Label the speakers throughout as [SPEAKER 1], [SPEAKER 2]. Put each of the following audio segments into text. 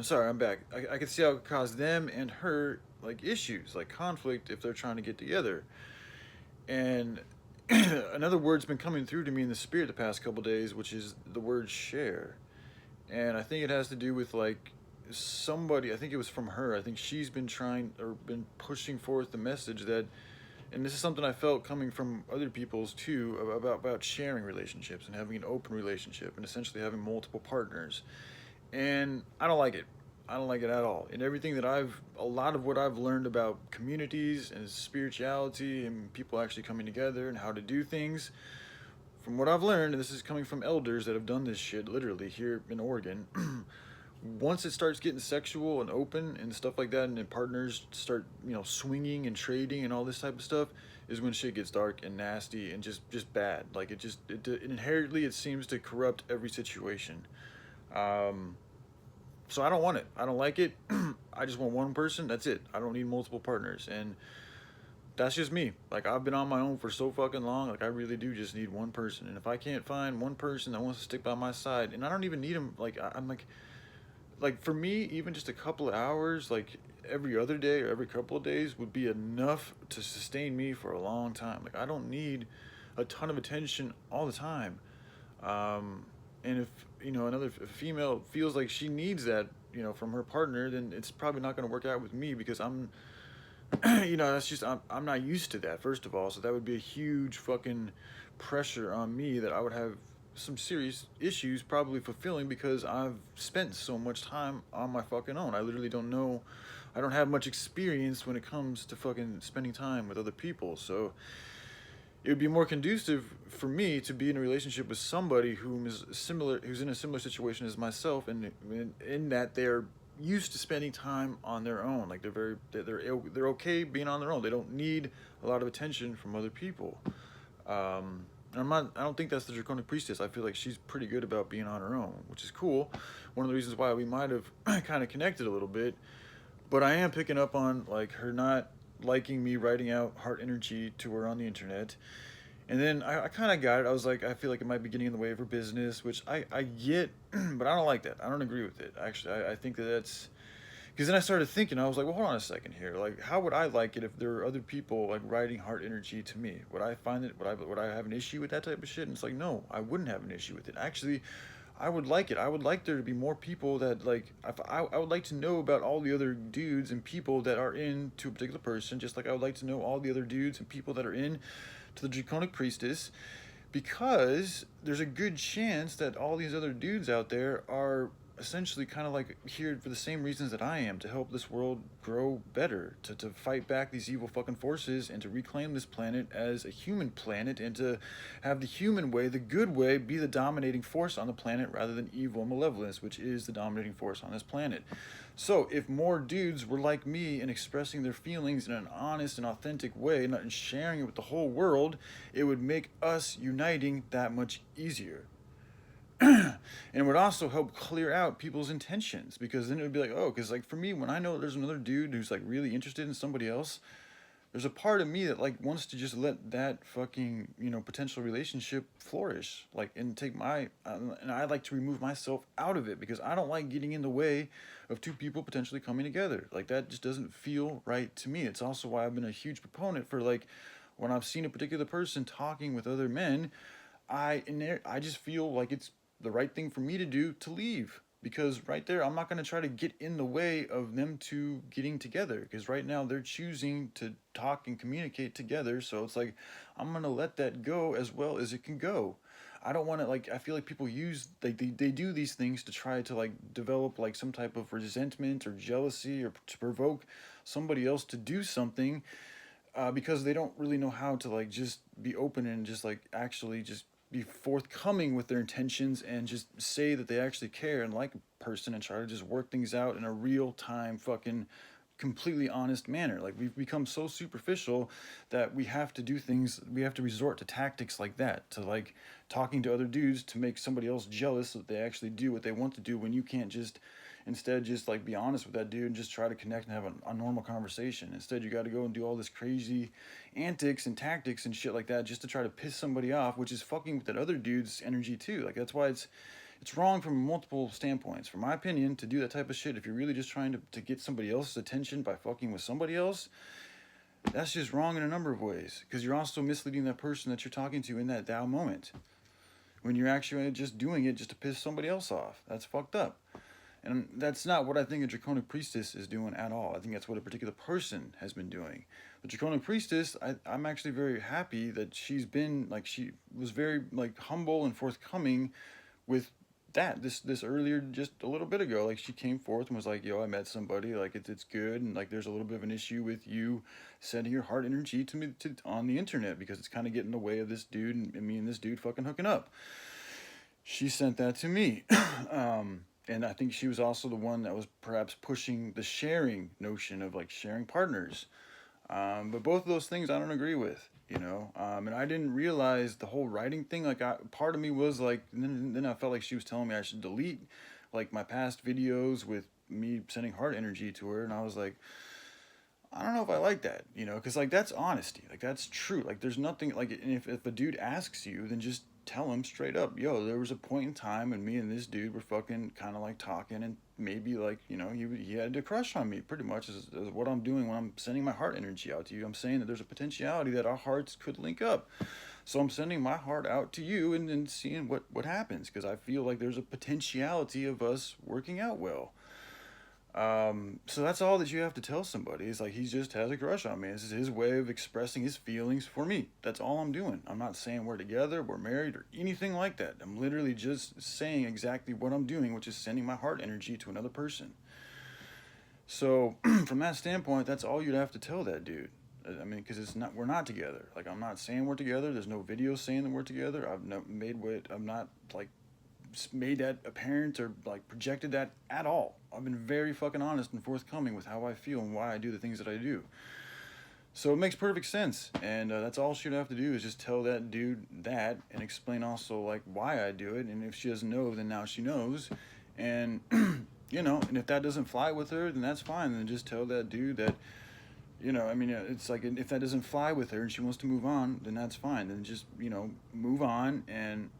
[SPEAKER 1] Sorry, I'm back. I can see how it could cause them and her like issues, like conflict, if they're trying to get together. And another word's been coming through to me in the spirit the past couple days, which is the word share. And I think it has to do with like somebody. I think it was from her. I think she's been trying or been pushing forth the message that, and this is something I felt coming from other people's too, about sharing relationships and having an open relationship and essentially having multiple partners. And I don't like it. I don't like it at all. And everything that a lot of what I've learned about communities and spirituality and people actually coming together and how to do things, from what I've learned, and this is coming from elders that have done this shit literally here in Oregon, once it starts getting sexual and open and stuff like that, and then partners start, swinging and trading and all this type of stuff, is when shit gets dark and nasty and just bad. Like it inherently it seems to corrupt every situation. Um, so I don't want it. I don't like it. I just want one person. That's it. I don't need multiple partners. And that's just me. Like I've been on my own for so fucking long. Like I really do just need one person. And if I can't find one person that wants to stick by my side, and I don't even need them. Like I'm like for me, even just a couple of hours, like every other day or every couple of days, would be enough to sustain me for a long time. Like I don't need a ton of attention all the time. Um, and if another female feels like she needs that, from her partner, then it's probably not going to work out with me because I'm, that's just I'm not used to that. First of all, so that would be a huge fucking pressure on me that I would have some serious issues probably fulfilling because I've spent so much time on my fucking own. I literally don't know. I don't have much experience when it comes to fucking spending time with other people. So it would be more conducive for me to be in a relationship with somebody who's in a similar situation as myself, and in that they're used to spending time on their own. Like they're okay being on their own. They don't need a lot of attention from other people. And I don't think that's the Draconic Priestess. I feel like she's pretty good about being on her own, which is cool. One of the reasons why we might have kind of connected a little bit. But I am picking up on like her not liking me writing out heart energy to her on the internet. And then I kind of got it. I was like, I feel like it might be getting in the way of her business, which I get, but I don't like that. I don't agree with it. Actually, I think that that's because then I started thinking. I was like, well, hold on a second here. Like, how would I like it if there were other people like writing heart energy to me? Would I find it? Would I have an issue with that type of shit? And it's like, no, I wouldn't have an issue with it. Actually, I would like it. I would like there to be more people that like. If I would like to know about all the other dudes and people that are into a particular person, just like I would like to know all the other dudes and people that are in to the Draconic Priestess, because there's a good chance that all these other dudes out there are essentially kind of like here for the same reasons that I am, to help this world grow better, to fight back these evil fucking forces and to reclaim this planet as a human planet and to have the human way, the good way, be the dominating force on the planet rather than evil and malevolence, which is the dominating force on this planet. So if more dudes were like me and expressing their feelings in an honest and authentic way and sharing it with the whole world, it would make us uniting that much easier. And it would also help clear out people's intentions, because then it would be like, oh, because like for me, when I know there's another dude who's like really interested in somebody else, there's a part of me that like wants to just let that fucking potential relationship flourish, like, and take my and I like to remove myself out of it because I don't like getting in the way of two people potentially coming together. Like that just doesn't feel right to me. It's also why I've been a huge proponent for like when I've seen a particular person talking with other men, I just feel like it's the right thing for me to do to leave, because right there I'm not going to try to get in the way of them two getting together, because right now they're choosing to talk and communicate together, so it's like I'm going to let that go as well as it can go. I don't want to, like, I feel like people use they do these things to try to like develop like some type of resentment or jealousy or to provoke somebody else to do something, because they don't really know how to like just be open and just like actually just be forthcoming with their intentions and just say that they actually care and like a person and try to just work things out in a real time fucking completely honest manner. Like we've become so superficial that we have to do things, we have to resort to tactics like that, to like talking to other dudes to make somebody else jealous so that they actually do what they want to do, when you can't just instead just like be honest with that dude and just try to connect and have a normal conversation. Instead you got to go and do all this crazy antics and tactics and shit like that just to try to piss somebody off, which is fucking with that other dude's energy too. Like that's why it's It's wrong from multiple standpoints. From my opinion, to do that type of shit, if you're really just trying to get somebody else's attention by fucking with somebody else, that's just wrong in a number of ways. Because you're also misleading that person that you're talking to in that Tao moment. When you're actually just doing it just to piss somebody else off. That's fucked up. And that's not what I think a Draconic Priestess is doing at all. I think that's what a particular person has been doing. The Draconic Priestess, I'm actually very happy that she's been, like, she was very, like, humble and forthcoming with that this earlier, just a little bit ago. Like, she came forth and was like, yo, I met somebody, like, it's good, and like there's a little bit of an issue with you sending your heart energy to me on the internet, because it's kind of getting in the way of this dude and me and this dude fucking hooking up. She sent that to me. And I think she was also the one that was perhaps pushing the sharing notion of, like, sharing partners. But both of those things I don't agree with, you know. And I didn't realize the whole writing thing. Like, part of me was like, then I felt like she was telling me I should delete, like, my past videos with me sending heart energy to her. And I was like, I don't know if I like that, you know, because, like, that's honesty. Like, that's true. Like, there's nothing, like, if a dude asks you, then just tell him straight up, yo, there was a point in time when me and this dude were fucking kind of, like, talking, and maybe, like, you know, he had a crush on me, pretty much, is what I'm doing when I'm sending my heart energy out to you. I'm saying that there's a potentiality that our hearts could link up. So I'm sending my heart out to you and then seeing what happens, because I feel like there's a potentiality of us working out well. So that's all that you have to tell somebody. Is like, he just has a crush on me. This is his way of expressing his feelings for me. That's all I'm doing. I'm not saying we're together, we're married, or anything like that. I'm literally just saying exactly what I'm doing, which is sending my heart energy to another person. So from that standpoint, that's all you'd have to tell that dude. I mean, because we're not together. Like, I'm not saying we're together. There's no video saying that we're together. I'm not, like, made that apparent or, like, projected that at all. I've been very fucking honest and forthcoming with how I feel and why I do the things that I do. So it makes perfect sense, and that's all she'd have to do is just tell that dude that, and explain also, like, why I do it. And if she doesn't know, then now she knows. And you know, and if that doesn't fly with her, then that's fine. Then just tell that dude that, you know, I mean, it's like, if that doesn't fly with her and she wants to move on, then that's fine. Then just, you know, move on. And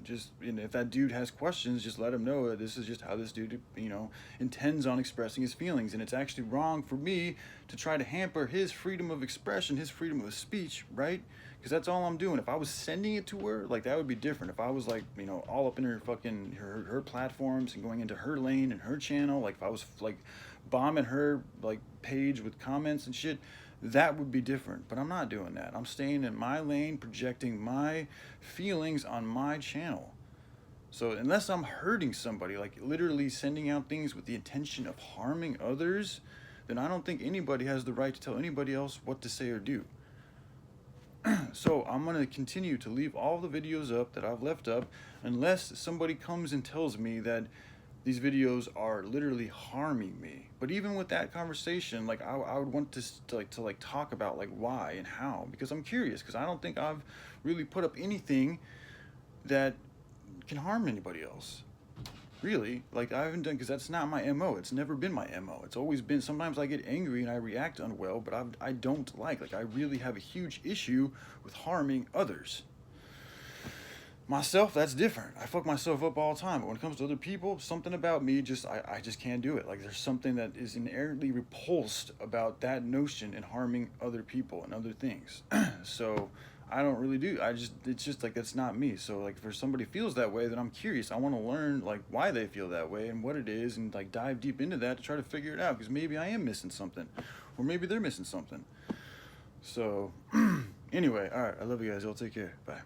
[SPEAKER 1] just, you know, if that dude has questions, just let him know that this is just how this dude, you know, intends on expressing his feelings. And it's actually wrong for me to try to hamper his freedom of expression, his freedom of speech, right? Because that's all I'm doing. If I was sending it to her, like, that would be different. If I was, like, you know, all up in her fucking, her platforms and going into her lane and her channel, like, if I was, like, bombing her, like, page with comments and shit, that would be different. But I'm not doing that. I'm staying in my lane, projecting my feelings on my channel. So unless I'm hurting somebody, like literally sending out things with the intention of harming others, then I don't think anybody has the right to tell anybody else what to say or do. So I'm going to continue to leave all the videos up that I've left up unless somebody comes and tells me that these videos are literally harming me. But even with that conversation, like, I would want to talk about, like, why and how, because I'm curious, because I don't think I've really put up anything that can harm anybody else. Really, like, I haven't done, because that's not my MO. It's never been my MO. It's always been, sometimes I get angry and I react unwell, but I don't like, I really have a huge issue with harming others. Myself, that's different. I fuck myself up all the time. But when it comes to other people, something about me I just can't do it. Like, there's something that is inherently repulsed about that notion in harming other people and other things. So I don't really do. It's just like, that's not me. So, like, if somebody feels that way, then I'm curious. I want to learn, like, why they feel that way and what it is, and, like, dive deep into that to try to figure it out, because maybe I am missing something, or maybe they're missing something. So anyway, all right. I love you guys. Y'all take care. Bye.